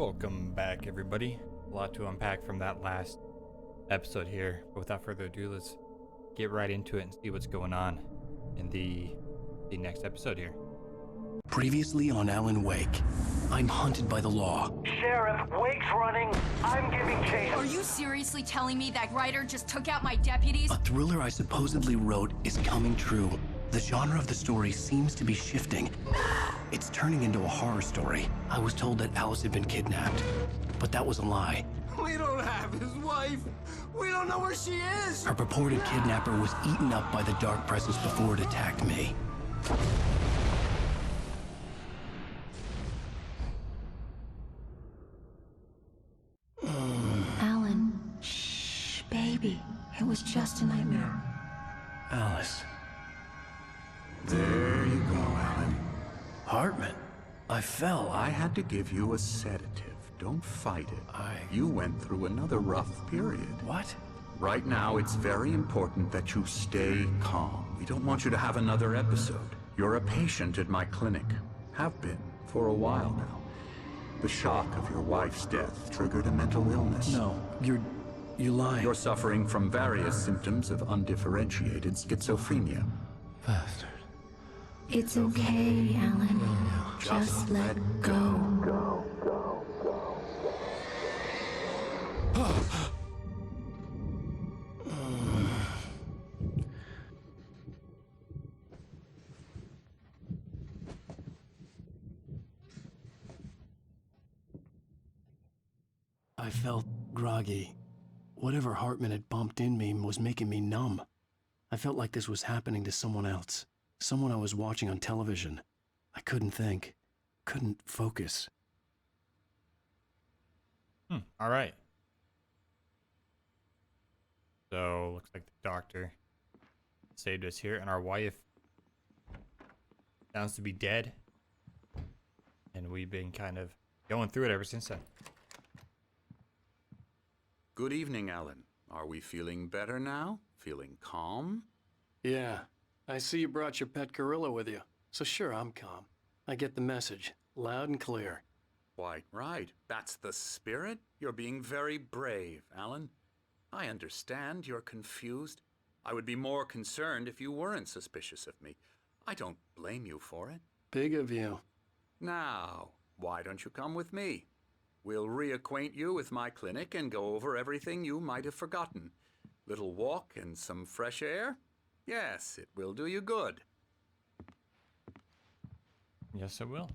Welcome back, everybody. A lot to unpack from that last episode here. But without further ado, let's get right into it and see what's going on in the next episode here. Previously on Alan Wake, I'm hunted by the law. Sheriff, Wake's running. I'm giving chase. Are you seriously telling me that writer just took out my deputies? A thriller I supposedly wrote is coming true. The genre of the story seems to be shifting. It's turning into a horror story. I was told that Alice had been kidnapped, but that was a lie. We don't have his wife. We don't know where she is. Her purported kidnapper was eaten up by the dark presence before it attacked me. Alan, shh, baby. It was just a nightmare. Alice. There you go, Alan. Hartman. I fell. I had to give you a sedative. Don't fight it. You went through another rough period. What? Right now, it's very important that you stay calm. We don't want you to have another episode. You're a patient at my clinic. Have been for a while now. The shock of your wife's death triggered a mental illness. No, you're lying. You're suffering from various symptoms of undifferentiated schizophrenia. Bastard. It's okay, Alan. Just let go. I felt groggy. Whatever Hartman had bumped in me was making me numb. I felt like this was happening to someone else. Someone I was watching on television. I couldn't think. Couldn't focus. All right. So, looks like the doctor saved us here, and our wife sounds to be dead. And we've been kind of going through it ever since then. Good evening, Alan. Are we feeling better now? Feeling calm? Yeah. I see you brought your pet gorilla with you. So sure, I'm calm. I get the message. Loud and clear. Quite right. That's the spirit. You're being very brave, Alan. I understand you're confused. I would be more concerned if you weren't suspicious of me. I don't blame you for it. Big of you. Now, why don't you come with me? We'll reacquaint you with my clinic and go over everything you might have forgotten. Little walk and some fresh air? Yes, it will do you good. Yes, it will.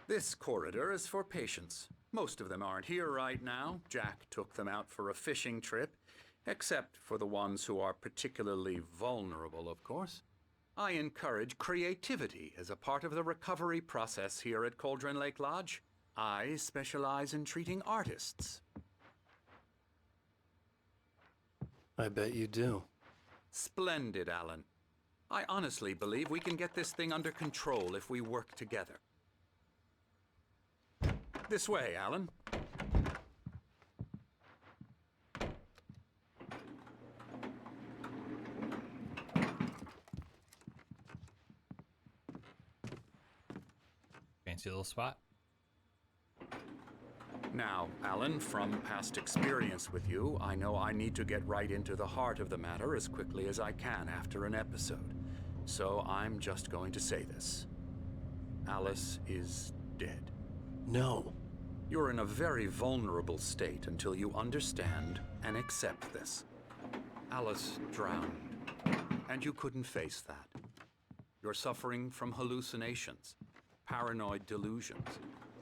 This corridor is for patients. Most of them aren't here right now. Jack took them out for a fishing trip, except for the ones who are particularly vulnerable, of course. I encourage creativity as a part of the recovery process here at Cauldron Lake Lodge. I specialize in treating artists. I bet you do. Splendid, Alan. I honestly believe we can get this thing under control if we work together. This way, Alan. Fancy little spot. Now, Alan, from past experience with you, I know I need to get right into the heart of the matter as quickly as I can after an episode. So I'm just going to say this. Alice is dead. No. You're in a very vulnerable state until you understand and accept this. Alice drowned, and you couldn't face that. You're suffering from hallucinations, paranoid delusions,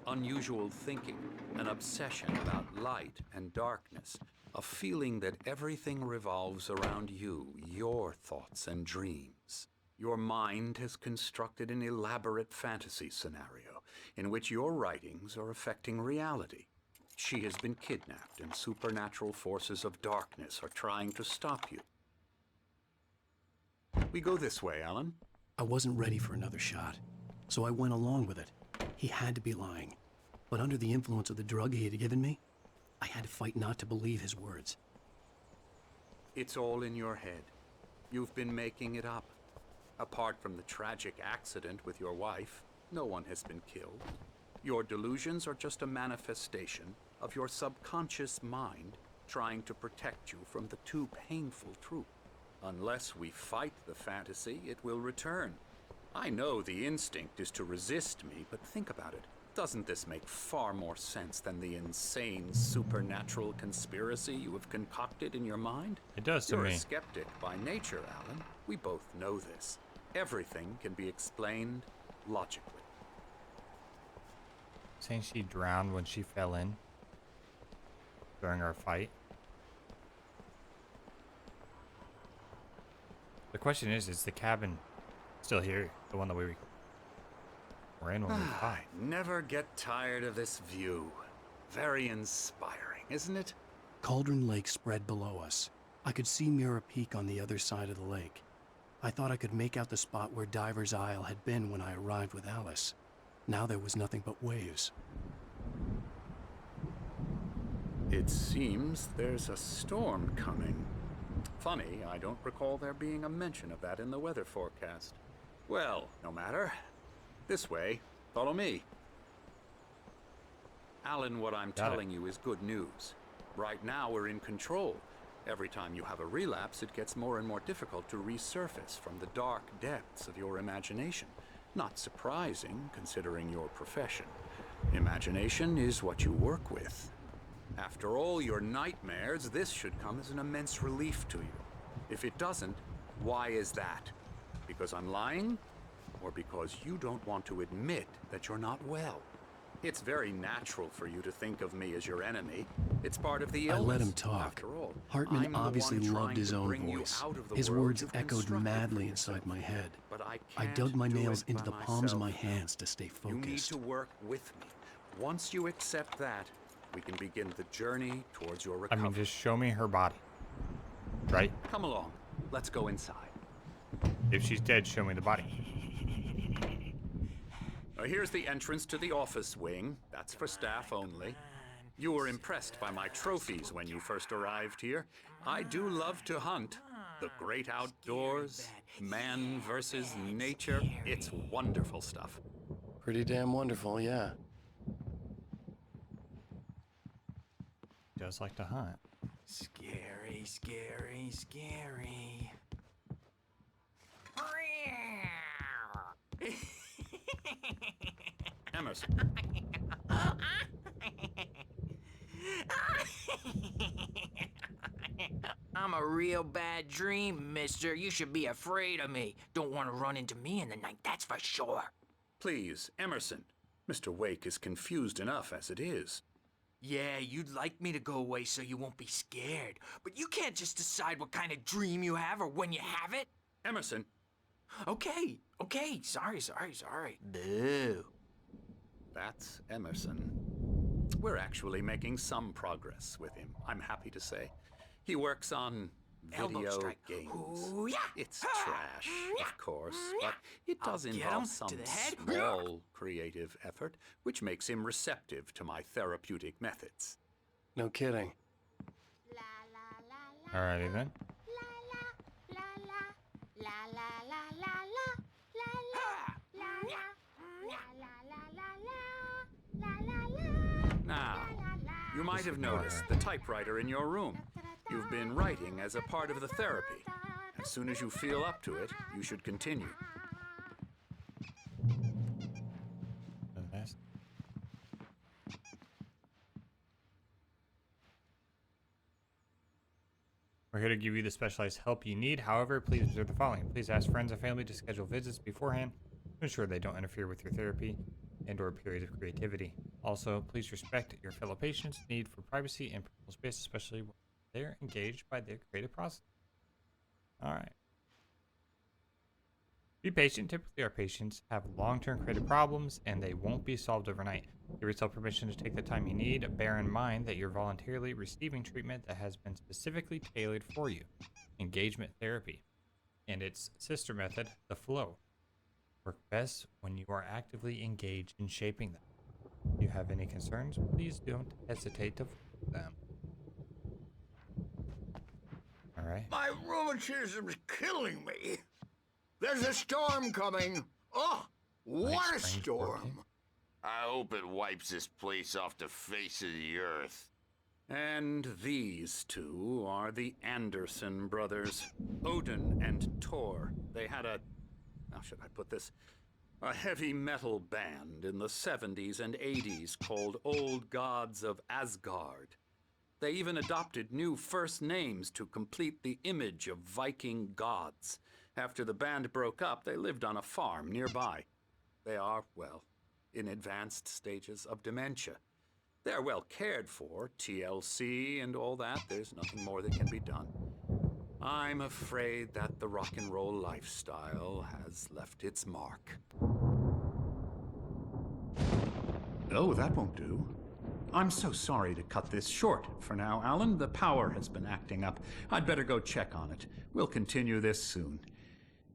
unusual thinking, an obsession about light and darkness, a feeling that everything revolves around you, your thoughts and dreams. Your mind has constructed an elaborate fantasy scenario in which your writings are affecting reality. She has been kidnapped, and supernatural forces of darkness are trying to stop you. We go this way, Alan. I wasn't ready for another shot, so I went along with it. He had to be lying. But under the influence of the drug he had given me, I had to fight not to believe his words. It's all in your head. You've been making it up. Apart from the tragic accident with your wife, no one has been killed. Your delusions are just a manifestation of your subconscious mind trying to protect you from the too painful truth. Unless we fight the fantasy, it will return. I know the instinct is to resist me, but think about it. Doesn't this make far more sense than the insane supernatural conspiracy you have concocted in your mind? It does to You're me. a skeptic by nature, Alan. We both know this. Everything can be explained logically. Saying she drowned when she fell in during our fight. The question is the cabin still here? The one that we were in when we fought? Never get tired of this view. Very inspiring, isn't it? Cauldron Lake spread below us. I could see Mirror Peak on the other side of the lake. I thought I could make out the spot where Diver's Isle had been when I arrived with Alice. Now there was nothing but waves. It seems there's a storm coming. Funny, I don't recall there being a mention of that in the weather forecast. Well, no matter. This way. Follow me. Alan, what I'm telling you is good news. Right now we're in control. Every time you have a relapse, it gets more and more difficult to resurface from the dark depths of your imagination. Not surprising, considering your profession. Imagination is what you work with. After all your nightmares, this should come as an immense relief to you. If it doesn't, why is that? Because I'm lying? Or because you don't want to admit that you're not well? It's very natural for you to think of me as your enemy. It's part of the illness. I let him talk. After all, Hartman I'm the obviously one loved trying his to own bring you voice. out of the His world words you've echoed constructed madly for inside yourself. my head. But I I can't dug my do nails it into by the palms of my myself. hands to stay You need focused. to work with me. Once you accept that, we can begin the journey towards your I recovery. mean, just show me her body. Right? Come along. Let's go inside. If she's dead, show me the body. Now, here's the entrance to the office wing. That's for staff only. You were impressed by my trophies when you first arrived here. I do love to hunt. The great outdoors, man versus nature. It's wonderful stuff. Pretty damn wonderful, yeah. Does like to hunt. Scary, scary, scary. Emerson. I'm a real bad dream, mister. You should be afraid of me. Don't want to run into me in the night, that's for sure. Please, Emerson. Mr. Wake is confused enough as it is. Yeah, you'd like me to go away so you won't be scared. But you can't just decide what kind of dream you have or when you have it. Emerson. Okay, sorry. Boo. That's Emerson. We're actually making some progress with him, I'm happy to say. He works on Elbow video strike. games. Ooh, yeah. It's trash, of course, but it does I'll get involve him some to the head. small creative effort, which makes him receptive to my therapeutic methods. No kidding. Alrighty then. Now, you might have noticed the typewriter in your room. You've been writing as a part of the therapy. As soon as you feel up to it, you should continue. That's- We're here to give you the specialized help you need. However, please observe the following. Please ask friends and family to schedule visits beforehand to ensure they don't interfere with your therapy and/or periods of creativity. Also, please respect your fellow patients' need for privacy and personal space, especially when they're engaged by their creative process. All right. Be patient. Typically, our patients have long-term creative problems, and they won't be solved overnight. Give yourself permission to take the time you need. Bear in mind that you're voluntarily receiving treatment that has been specifically tailored for you. Engagement therapy and its sister method, the flow, work best when you are actively engaged in shaping them. If you have any concerns, please don't hesitate to voice them. All right. My rheumatism's killing me. There's a storm coming. Oh, what a strange storm. working. I hope it wipes this place off the face of the earth. And these two are the Anderson brothers, Odin and Thor. They had how should I put this? A heavy metal band in the 70s and 80s called Old Gods of Asgard. They even adopted new first names to complete the image of Viking gods. After the band broke up, they lived on a farm nearby. They are, well, in advanced stages of dementia. They're well cared for, TLC and all that. There's nothing more that can be done. I'm afraid that the rock and roll lifestyle has left its mark. Oh, that won't do. I'm so sorry to cut this short for now, Alan. The power has been acting up. I'd better go check on it. We'll continue this soon.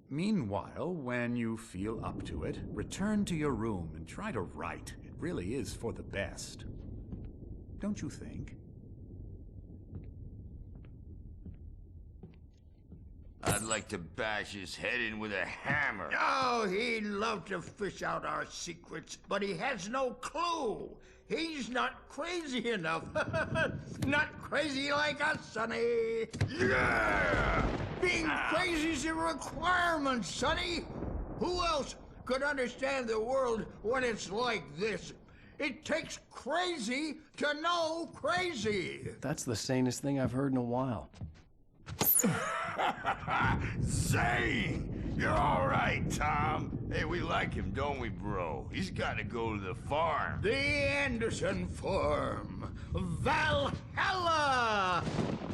Meanwhile, when you feel up to it, return to your room and try to write. It really is for the best. Don't you think? I'd like to bash his head in with a hammer. Oh, he'd love to fish out our secrets, but he has no clue. He's not crazy enough. Not crazy like us, Sonny. Yeah! Being crazy's a requirement, Sonny. Who else could understand the world when it's like this? It takes crazy to know crazy. That's the sanest thing I've heard in a while. Zane! You're all right, Tom. Hey, we like him, don't we, bro? He's got to go to the farm. The Anderson Farm. Valhalla!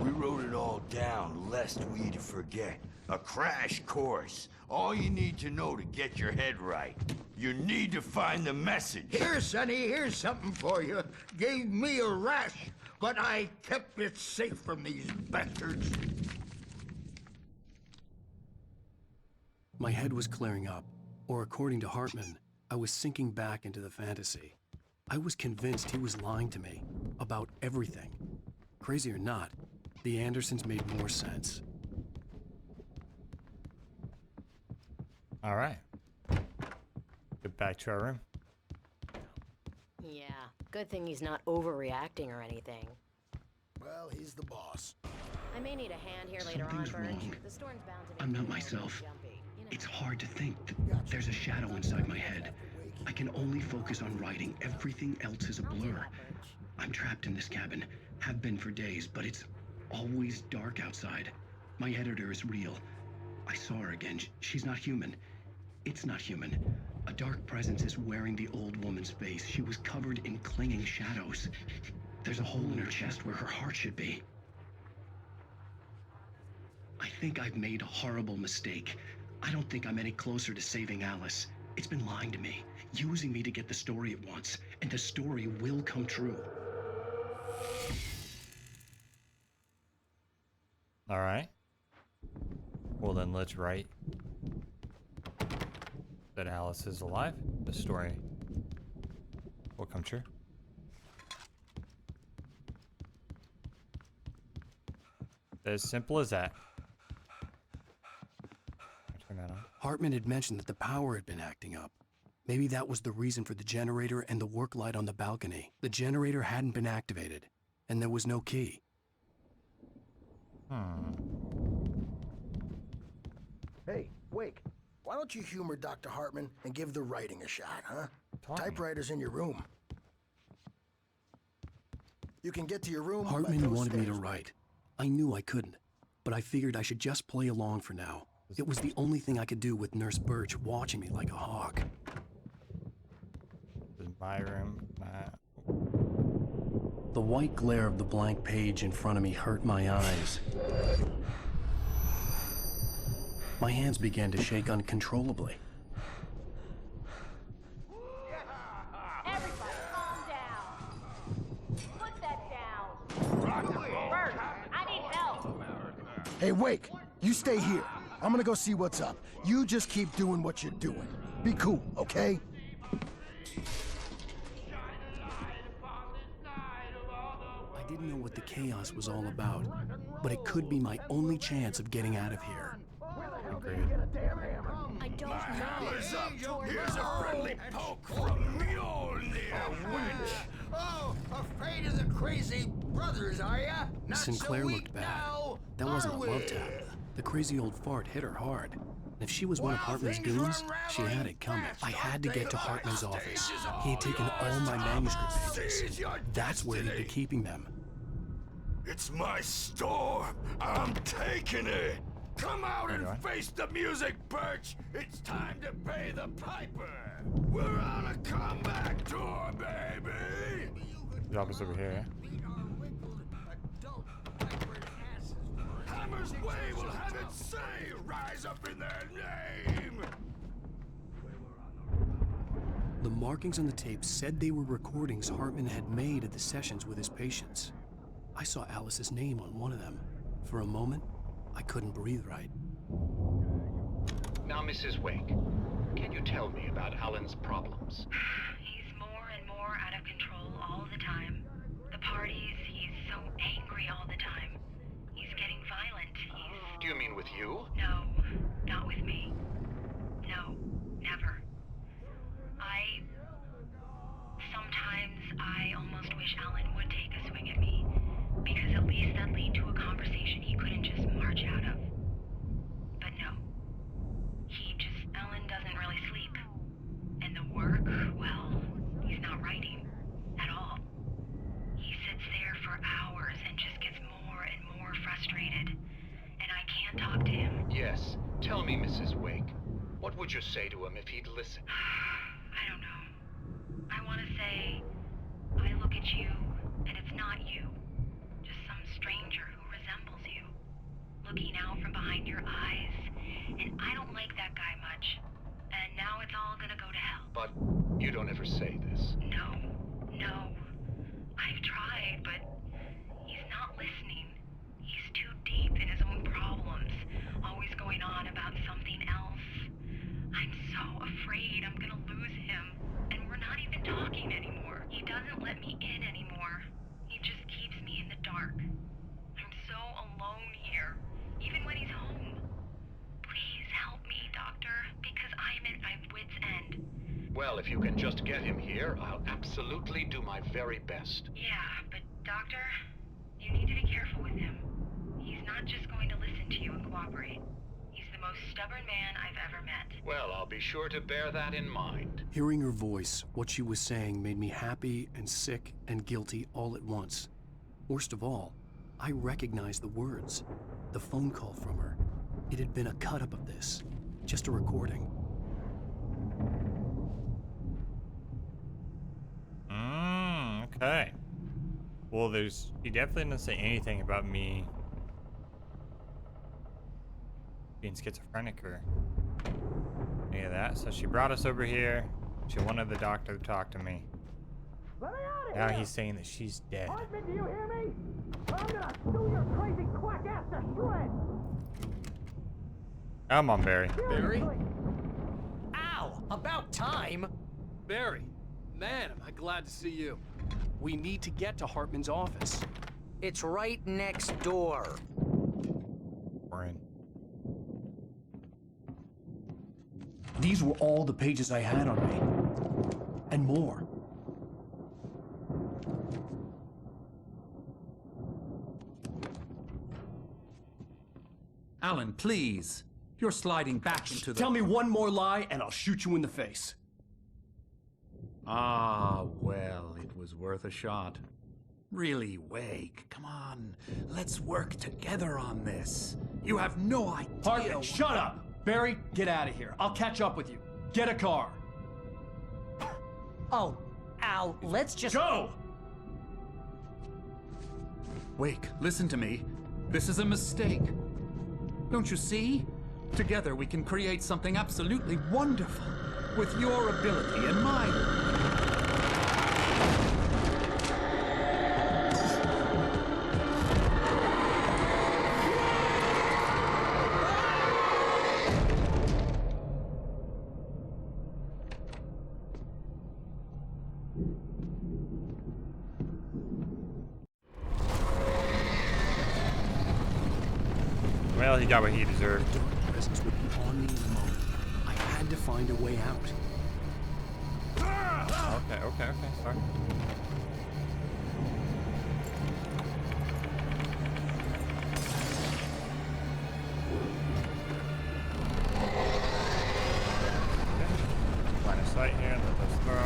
We wrote it all down, lest we forget. A crash course. All you need to know to get your head right. You need to find the message. Here, Sonny, here's something for you. Gave me a rash, but I kept it safe from these bastards. My head was clearing up, or according to Hartman, I was sinking back into the fantasy. I was convinced he was lying to me about everything. Crazy or not, the Andersons made more sense. All right. Get back to our room. Yeah, good thing he's not overreacting or anything. Well, he's the boss. I may need a hand here later Something's on, Burge. wrong. The storm's bound to I'm make not me myself. jumpy. You know. It's hard to think that there's a shadow inside my head. I can only focus on writing. Everything else is a I'll do blur. that, Burge. I'm trapped in this cabin. Have been for days, but it's always dark outside. My editor is real. I saw her again. She's not human. It's not human. A dark presence is wearing the old woman's face. She was covered in clinging shadows. There's a hole in her chest where her heart should be. I think I've made a horrible mistake. I don't think I'm any closer to saving Alice. It's been lying to me, using me to get the story it wants, and the story will come true. All right. Well, then let's write that Alice is alive. The story will come true. As simple as that. Turn that on. Hartman had mentioned that the power had been acting up. Maybe that was the reason for the generator and the work light on the balcony. The generator hadn't been activated, and there was no key. Hey, Wake, why don't you humor Dr. Hartman and give the writing a shot, huh? Typewriter's in your room. You can get to your room. Hartman wanted me to write. I knew I couldn't, but I figured I should just play along for now. It was the only thing I could do with Nurse Birch watching me like a hawk. This is my room. The white glare of the blank page in front of me hurt my eyes. My hands began to shake uncontrollably. Everybody, calm down. Put that down. Bert, I need help. Hey, Wake, you stay here. I'm gonna go see what's up. You just keep doing what you're doing. Be cool, okay? I didn't know what the chaos was all about, but it could be my only chance of getting out of here. I don't know. Here's a friendly poke from Mjolnir. in there, wench! Oh, afraid of the crazy brothers, are ya? Not Sinclair so looked weak bad. now, That wasn't a are love we? tap. The crazy old fart hit her hard. And if she was one of Well, Hartman's things are goons, she had unraveling it coming. fast, I had to don't get to they? Hartman's The office. backstage is He had taken all my manuscript pages. Seize your That's where he'd be destiny. keeping them. It's my storm. I'm taking it. Come out and Anyway. face the music, Birch. It's time to pay the piper. We're on a comeback tour, baby. Job is over here. Hammer's Way will have it say, rise up in their name. The markings on the tape said they were recordings Hartman had made at the sessions with his patients. I saw Alice's name on one of them. For a moment, I couldn't breathe right. Now, Mrs. Wake, can you tell me about Alan's problems? He's more and more out of control all the time. The parties, he's so angry all the time. He's getting violent. Do you mean with you? No, not with me. No, never. Sometimes I almost wish Alan would take a swing at me, because at least that'd lead to a conversation he couldn't just march out of. But no. Alan doesn't really sleep. And the work, well, he's not writing at all. He sits there for hours and just gets more and more frustrated. And I can't talk to him. Yes. Tell me, Mrs. Wake, what would you say to him if he'd listen? I don't know. I want to say, I look at you, and it's not you. Just some stranger who resembles you. Looking out from behind your eyes. And I don't like that guy much. And now it's all gonna go to hell. But you don't ever say this. No. I've tried, but he's not listening. He's too deep in his own problems. Always going on about something else. I'm so afraid I'm gonna lose him. And we're not even talking anymore. He doesn't let me in anymore. He just keeps me in the dark. I'm so alone here, even when he's home. Please help me, Doctor, because I'm at my wit's end. Well, if you can just get him here, I'll absolutely do my very best. Yeah, but Doctor, you need to be careful with him. He's not just going to listen to you and cooperate. He's the most stubborn man I've ever met. Well, I'll be sure to bear that in mind. Hearing her voice, what she was saying made me happy and sick and guilty all at once. Worst of all, I recognized the words. The phone call from her. It had been a cut-up of this. Just a recording. Okay. Well, she definitely didn't say anything about me being schizophrenic or any of that. So she brought us over here. She wanted the doctor to talk to me. Now he's saying that she's dead. Do you hear me? I'm gonna sue your crazy quack ass to shreds. Come on, Barry. Barry? Ow! About time! Barry, man, am I glad to see you. We need to get to Hartman's office. It's right next door. We're in. These were all the pages I had on me. And more. Alan, please. You're sliding back into the... Tell me one more lie and I'll shoot you in the face. Ah, well, it was worth a shot. Really, Wake, come on. Let's work together on this. You have no idea... Hartman, shut up! Barry, get out of here. I'll catch up with you. Get a car. Oh, Al, let's just... Go! Wake, listen to me. This is a mistake. Don't you see? Together we can create something absolutely wonderful. With your ability and mine. Well, he got what he deserved. The dark presence would be on me in a moment. I had to find a way out. Oh, Okay, sorry. Line of sight here, let us throw.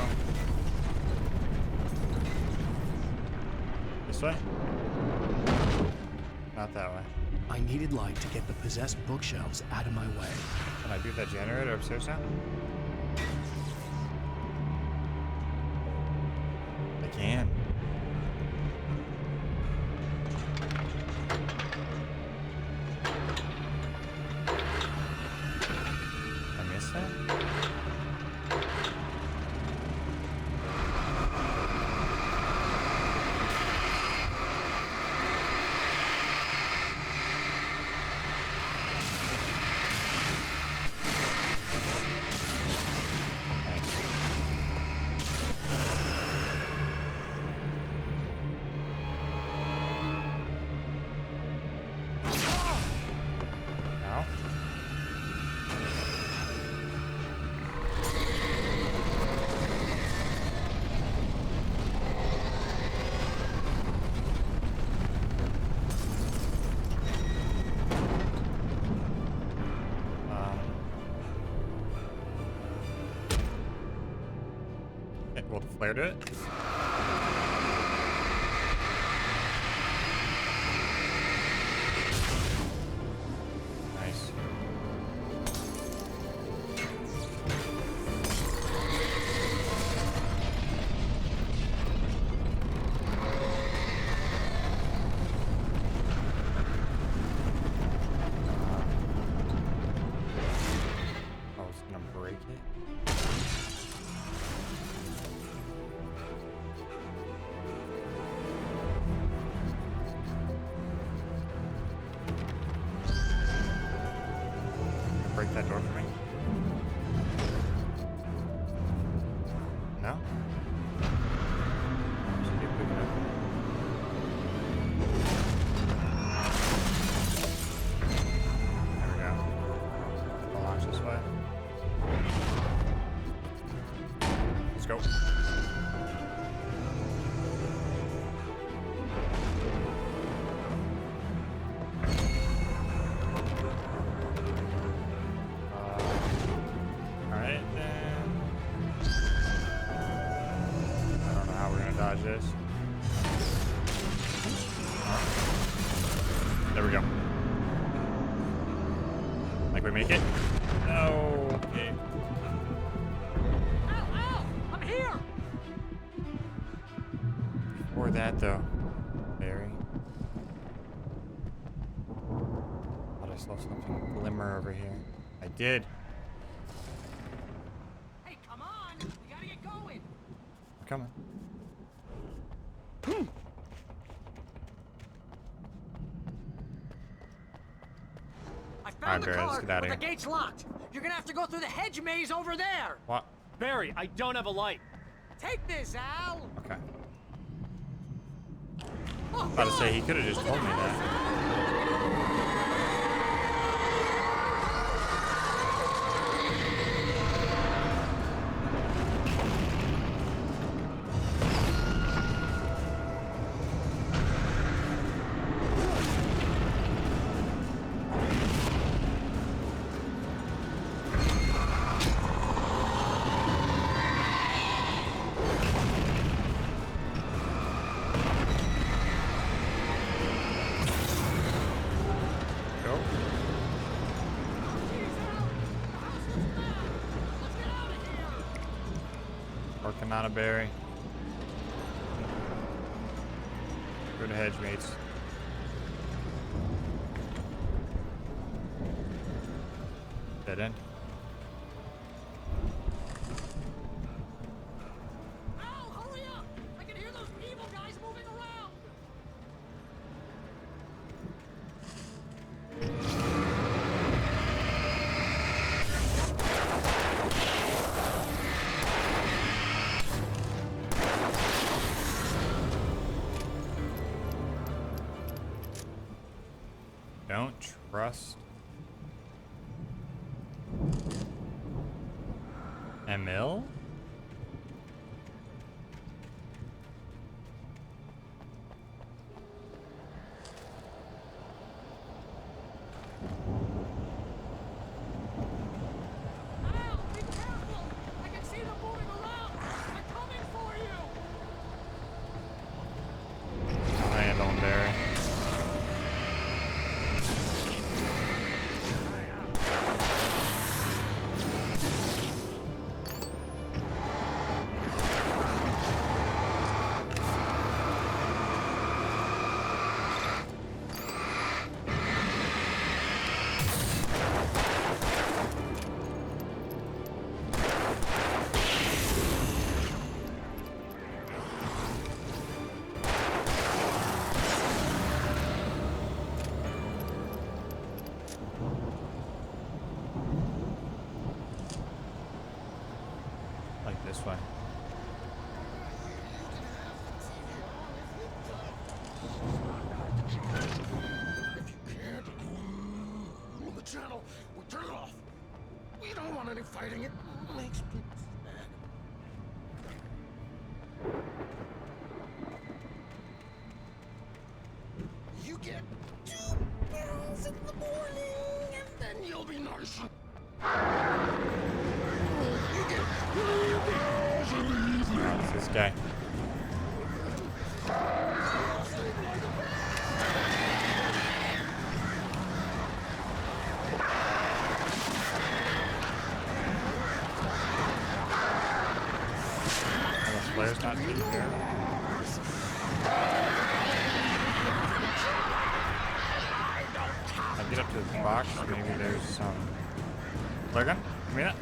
This way? Not that way. I needed light to get the possessed bookshelves out of my way. Can I do that generator upstairs now? I can. I missed that? Now? Will the flare do it? Nice. Oh, it's gonna break it. Break that door for me. No? Should be big enough. There we go. I'll launch this way. Let's go. Alright then. I don't know how we're gonna dodge this. There we go. Like we make it? No. Okay. Ow! I'm here! Before that though, Barry. Thought I saw something glimmer over here. I did. Hey, come on! We gotta get going! I'm coming. I Alright, found the Barry, let's car, get outta but the here. gate's locked. You're gonna have to go through the hedge maze over there. What? Barry, I don't have a light. Take this, Al. Okay. Oh, About to say, he God! could have just Look at told me that. Go. Working on a berry. Go to hedge mates. Dead end. Al, hurry up! I can hear those evil guys moving around. Don't trust Emil? this way. If you can't rule the channel, we'll turn it off. We don't want any fighting. It makes people sad. You get 2 barrels in the morning, and then you'll be nice. You get 3 barrels in the evening. It's this guy. The flare's not taking care of it. I get up to the box, maybe there's some flare gun. Give me that.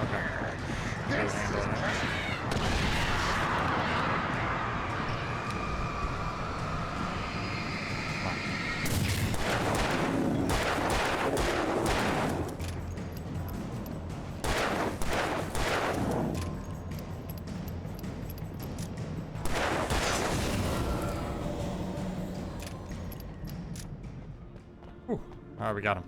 Okay. Good handle there. Alright, we got him.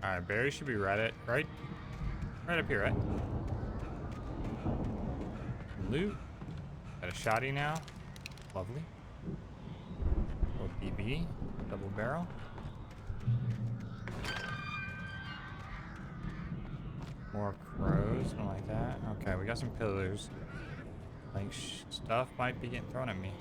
Alright, Barry should be right up here, right? Loot. Got a shotty now. Lovely. Little BB. Double barrel. More crows, something like that. Okay, we got some pillars. Like, stuff might be getting thrown at me.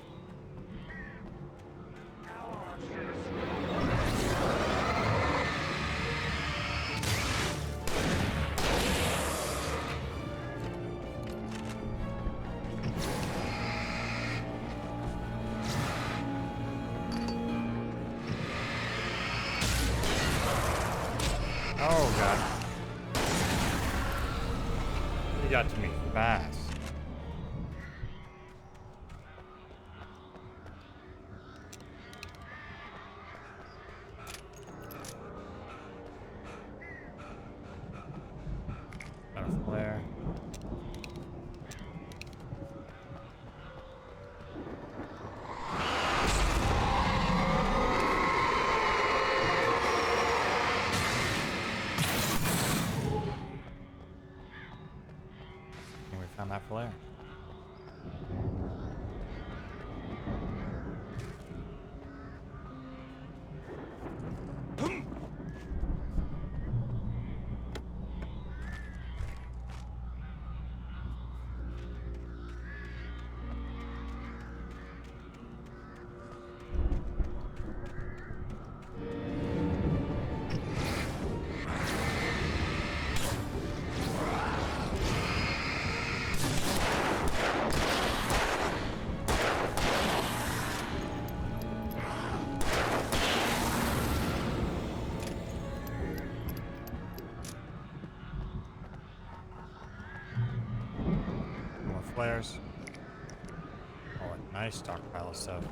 Oh god. He got to me fast. Got a flare. Found that flare. Flares. Oh, a nice stockpile of stuff.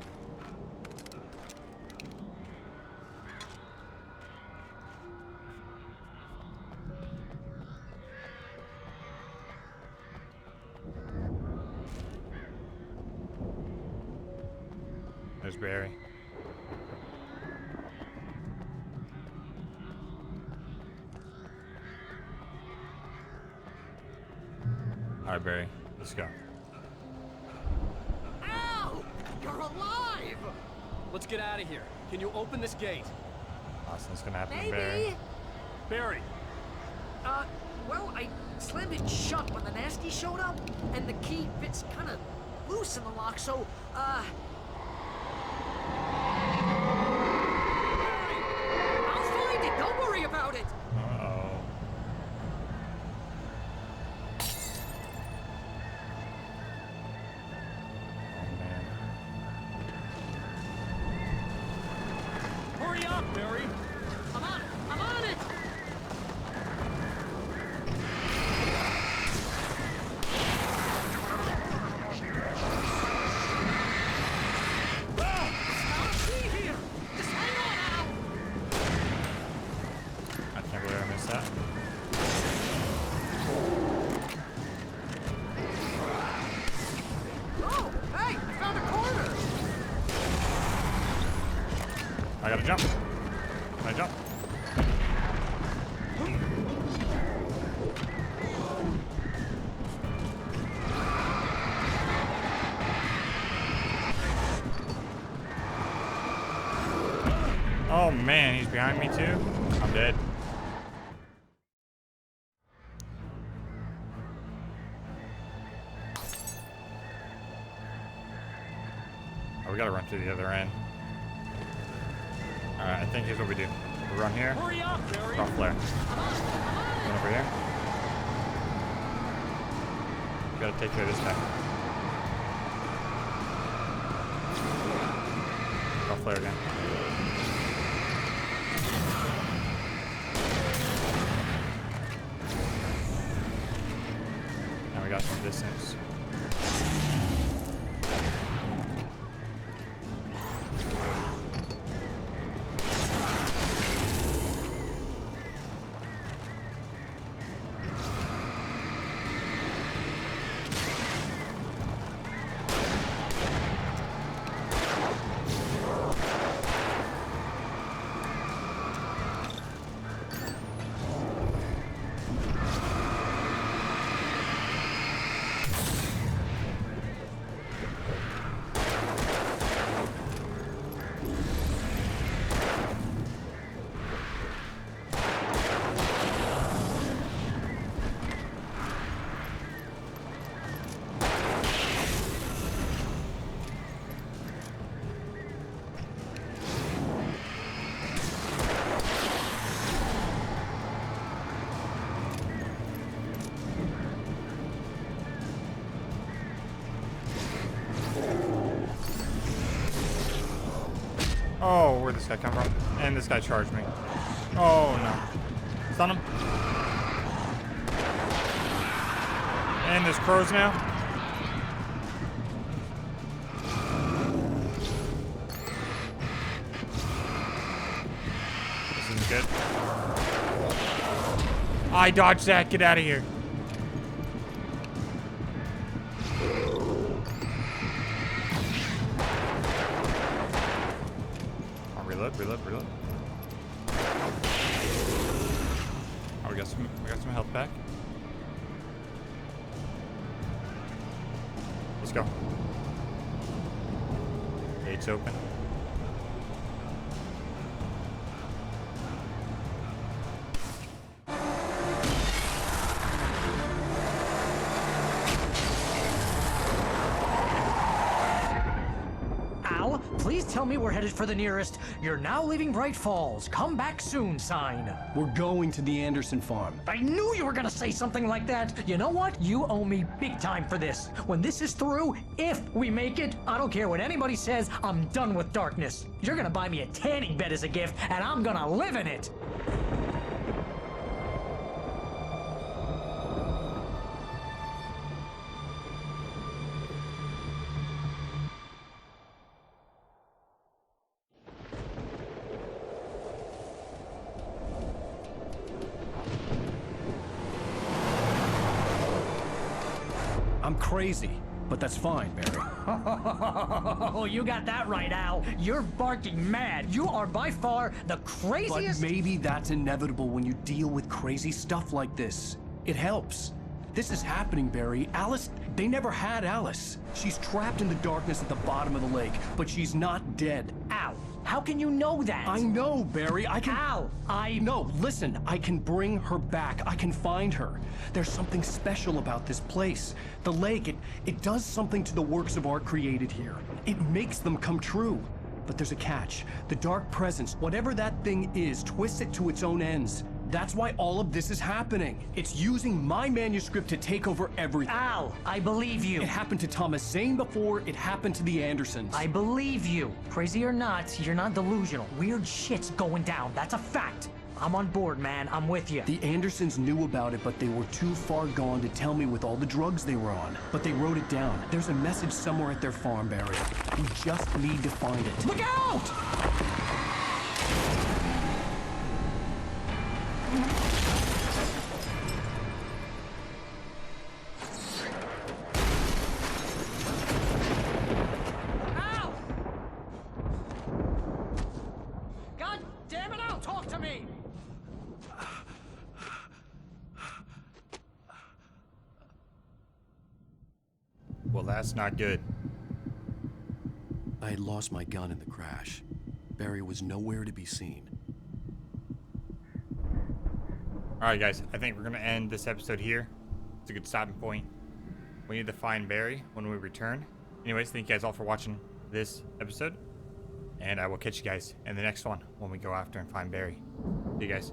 There's Barry. All right, Barry. Let's go. Ow! You're alive! Let's get out of here. Can you open this gate? Austin's gonna happen to Barry. Barry! Well, I slammed it shut when the nasty showed up, and the key fits kind of loose in the lock, so, I'll find it, don't worry about it! Uh-oh. Hurry up, Barry! I'm on it! I'll be here! Just hang on, Al! I can't believe I missed that. Oh, hey, I found a corner! I gotta jump. Can I jump? Oh man, he's behind me too? I'm dead. Oh, we gotta run to the other end. Alright, I think here's what we do. We run here. Hurry up, Barry! Drop flare. Run over here. We gotta take care of this guy. Drop flare again. Now we got some distance. Oh, where'd this guy come from? And this guy charged me. Oh no. Stun him. And there's crows now. This isn't good. I dodged that. Get out of here. Reload. Oh, we got some health back. Let's go. Gates open. Please tell me we're headed for the nearest "You're now leaving Bright Falls. Come back soon" sign. We're going to the Anderson farm. I knew you were gonna say something like that. You know what? You owe me big time for this. When this is through, if we make it, I don't care what anybody says, I'm done with darkness. You're gonna buy me a tanning bed as a gift, and I'm gonna live in it. I'm crazy, but that's fine, Barry. Oh, you got that right, Al. You're barking mad. You are by far the craziest... But maybe that's inevitable when you deal with crazy stuff like this. It helps. This is happening, Barry. Alice, they never had Alice. She's trapped in the darkness at the bottom of the lake, but she's not dead. Al, How can you know that? I know, Barry. I can... Al, No, listen. I can bring her back. I can find her. There's something special about this place. The lake, it does something to the works of art created here. It makes them come true. But there's a catch. The dark presence, whatever that thing is, twists it to its own ends. That's why all of this is happening. It's using my manuscript to take over everything. Al, I believe you. It happened to Thomas Zane before, it happened to the Andersons. I believe you. Crazy or not, you're not delusional. Weird shit's going down. That's a fact. I'm on board, man. I'm with you. The Andersons knew about it, but they were too far gone to tell me with all the drugs they were on. But they wrote it down. There's a message somewhere at their farm, Barry. We just need to find it. Look out! Al! God damn it, Al! Talk to me! Well, that's not good. I had lost my gun in the crash. Barry was nowhere to be seen. Alright guys, I think we're going to end this episode here. It's a good stopping point. We need to find Barry when we return. Anyways, thank you guys all for watching this episode. And I will catch you guys in the next one when we go after and find Barry. See you guys.